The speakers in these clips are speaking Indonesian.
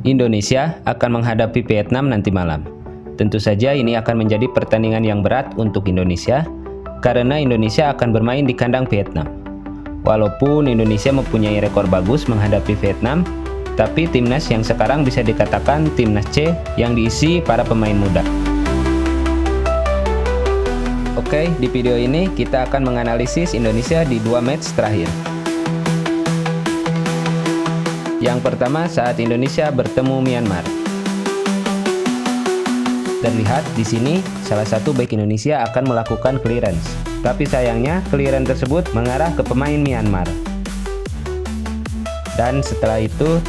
Indonesia akan menghadapi Vietnam nanti malam. Tentu saja ini akan menjadi pertandingan yang berat untuk Indonesia, karena Indonesia akan bermain di kandang Vietnam. Walaupun Indonesia mempunyai rekor bagus menghadapi Vietnam, tapi timnas yang sekarang bisa dikatakan timnas C yang diisi para pemain muda. Oke, di video ini kita akan menganalisis Indonesia di 2 match terakhir. Yang pertama saat Indonesia bertemu Myanmar. Terlihat di sini salah satu bek Indonesia akan melakukan clearance, tapi sayangnya clearance tersebut mengarah ke pemain Myanmar. Dan setelah itu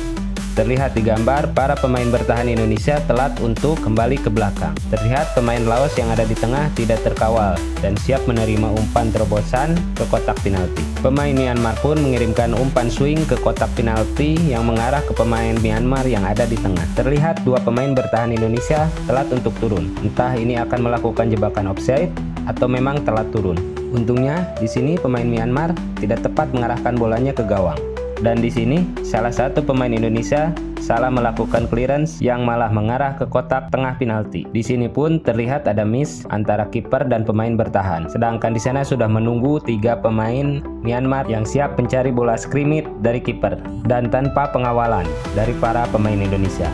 terlihat di gambar para pemain bertahan Indonesia telat untuk kembali ke belakang. Terlihat pemain Laos yang ada di tengah tidak terkawal dan siap menerima umpan terobosan ke kotak penalti. Pemain Myanmar pun mengirimkan umpan swing ke kotak penalti yang mengarah ke pemain Myanmar yang ada di tengah. Terlihat dua pemain bertahan Indonesia telat untuk turun. Entah ini akan melakukan jebakan offside atau memang telat turun. Untungnya di sini pemain Myanmar tidak tepat mengarahkan bolanya ke gawang. Dan di sini salah satu pemain Indonesia salah melakukan clearance yang malah mengarah ke kotak tengah penalti. Di sini pun terlihat ada miss antara kiper dan pemain bertahan. Sedangkan di sana sudah menunggu 3 pemain Myanmar yang siap mencari bola skrimmit dari kiper dan tanpa pengawalan dari para pemain Indonesia.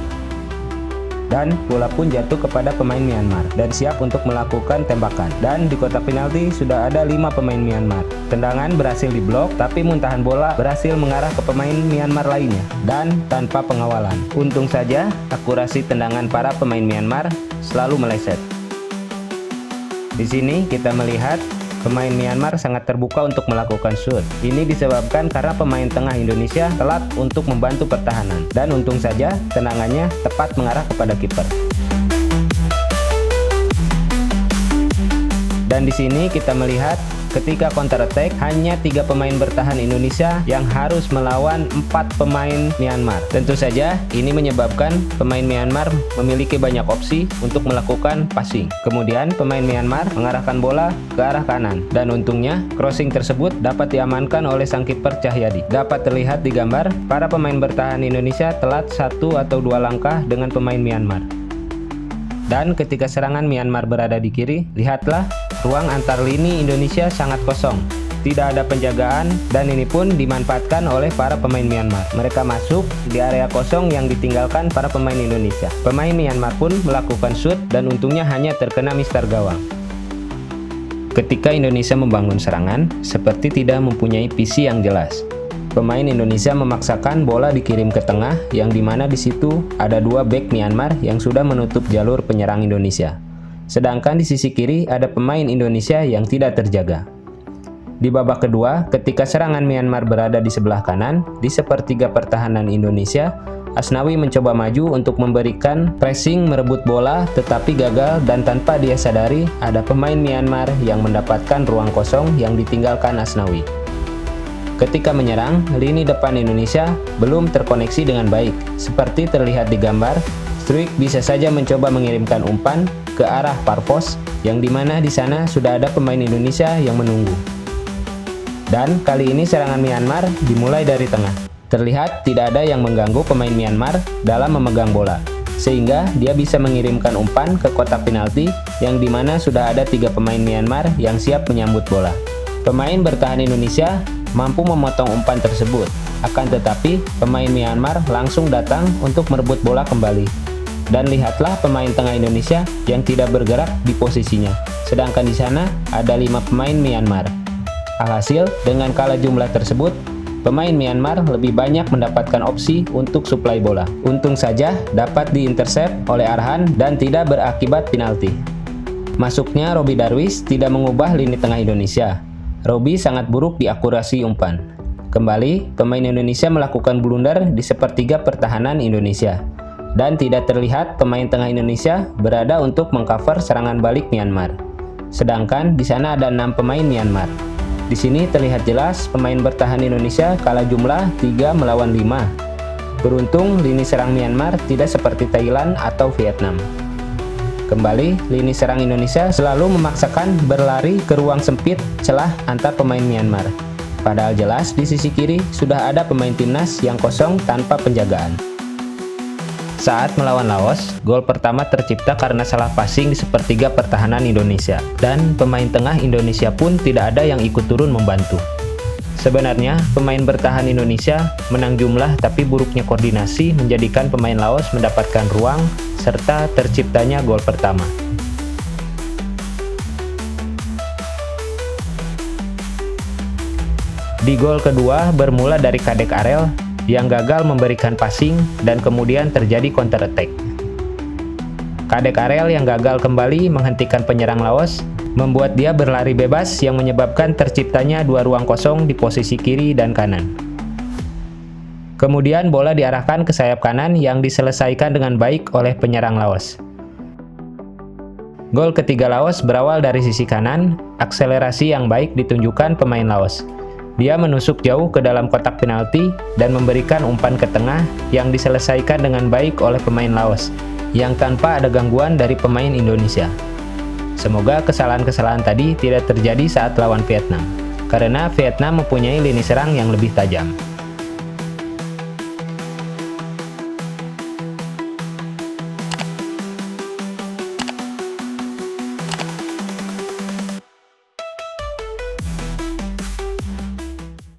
Dan bola pun jatuh kepada pemain Myanmar dan siap untuk melakukan tembakan. Dan di kotak penalti sudah ada 5 pemain Myanmar. Tendangan berhasil diblok, tapi muntahan bola berhasil mengarah ke pemain Myanmar lainnya dan tanpa pengawalan. Untung saja akurasi tendangan para pemain Myanmar selalu meleset. Di sini kita melihat pemain Myanmar sangat terbuka untuk melakukan shoot. Ini disebabkan karena pemain tengah Indonesia telat untuk membantu pertahanan. Dan untung saja tendangannya tepat mengarah kepada kiper. Dan di sini kita melihat ketika counter attack hanya 3 pemain bertahan Indonesia yang harus melawan 4 pemain Myanmar. Tentu saja ini menyebabkan pemain Myanmar memiliki banyak opsi untuk melakukan passing. Kemudian pemain Myanmar mengarahkan bola ke arah kanan dan untungnya crossing tersebut dapat diamankan oleh sang kiper Cahyadi. Dapat terlihat di gambar para pemain bertahan Indonesia telat 1 atau 2 langkah dengan pemain Myanmar. Dan ketika serangan Myanmar berada di kiri, lihatlah ruang antar lini Indonesia sangat kosong. Tidak ada penjagaan dan ini pun dimanfaatkan oleh para pemain Myanmar. Mereka masuk di area kosong yang ditinggalkan para pemain Indonesia. Pemain Myanmar pun melakukan shoot dan untungnya hanya terkena mister gawang. Ketika Indonesia membangun serangan, seperti tidak mempunyai visi yang jelas. Pemain Indonesia memaksakan bola dikirim ke tengah yang dimana di situ ada 2 bek Myanmar yang sudah menutup jalur penyerang Indonesia. Sedangkan di sisi kiri ada pemain Indonesia yang tidak terjaga. Di babak kedua, ketika serangan Myanmar berada di sebelah kanan, di sepertiga pertahanan Indonesia, Asnawi mencoba maju untuk memberikan pressing merebut bola tetapi gagal dan tanpa dia sadari ada pemain Myanmar yang mendapatkan ruang kosong yang ditinggalkan Asnawi. Ketika menyerang, lini depan Indonesia belum terkoneksi dengan baik. Seperti terlihat di gambar, Struik bisa saja mencoba mengirimkan umpan ke arah Parpos yang dimana di sana sudah ada pemain Indonesia yang menunggu. Dan kali ini serangan Myanmar dimulai dari tengah. Terlihat tidak ada yang mengganggu pemain Myanmar dalam memegang bola, sehingga dia bisa mengirimkan umpan ke kotak penalti yang dimana sudah ada 3 pemain Myanmar yang siap menyambut bola. Pemain bertahan Indonesia mampu memotong umpan tersebut, akan tetapi pemain Myanmar langsung datang untuk merebut bola kembali. Dan lihatlah pemain tengah Indonesia yang tidak bergerak di posisinya, sedangkan di sana ada 5 pemain Myanmar. Alhasil, dengan kalah jumlah tersebut, pemain Myanmar lebih banyak mendapatkan opsi untuk suplai bola. Untung saja dapat diintercept oleh Arhan dan tidak berakibat penalti. Masuknya Robby Darwish tidak mengubah lini tengah Indonesia. Robby sangat buruk di akurasi umpan. Kembali, pemain Indonesia melakukan blunder di sepertiga pertahanan Indonesia. Dan tidak terlihat pemain tengah Indonesia berada untuk mengcover serangan balik Myanmar. Sedangkan di sana ada 6 pemain Myanmar. Di sini terlihat jelas pemain bertahan Indonesia kalah jumlah 3 melawan 5. Beruntung lini serang Myanmar tidak seperti Thailand atau Vietnam. Kembali, lini serang Indonesia selalu memaksakan berlari ke ruang sempit celah antar pemain Myanmar. Padahal jelas di sisi kiri sudah ada pemain timnas yang kosong tanpa penjagaan. Saat melawan Laos, gol pertama tercipta karena salah passing di sepertiga pertahanan Indonesia, dan pemain tengah Indonesia pun tidak ada yang ikut turun membantu. Sebenarnya, pemain bertahan Indonesia menang jumlah, tapi buruknya koordinasi menjadikan pemain Laos mendapatkan ruang serta terciptanya gol pertama. Di gol kedua bermula dari Kadek Arel yang gagal memberikan passing dan kemudian terjadi counter attack. Kadek Arel yang gagal kembali menghentikan penyerang Laos membuat dia berlari bebas yang menyebabkan terciptanya dua ruang kosong di posisi kiri dan kanan. Kemudian bola diarahkan ke sayap kanan yang diselesaikan dengan baik oleh penyerang Laos. Gol ketiga Laos berawal dari sisi kanan, akselerasi yang baik ditunjukkan pemain Laos. Dia menusuk jauh ke dalam kotak penalti dan memberikan umpan ke tengah yang diselesaikan dengan baik oleh pemain Laos, yang tanpa ada gangguan dari pemain Indonesia. Semoga kesalahan-kesalahan tadi tidak terjadi saat lawan Vietnam, karena Vietnam mempunyai lini serang yang lebih tajam.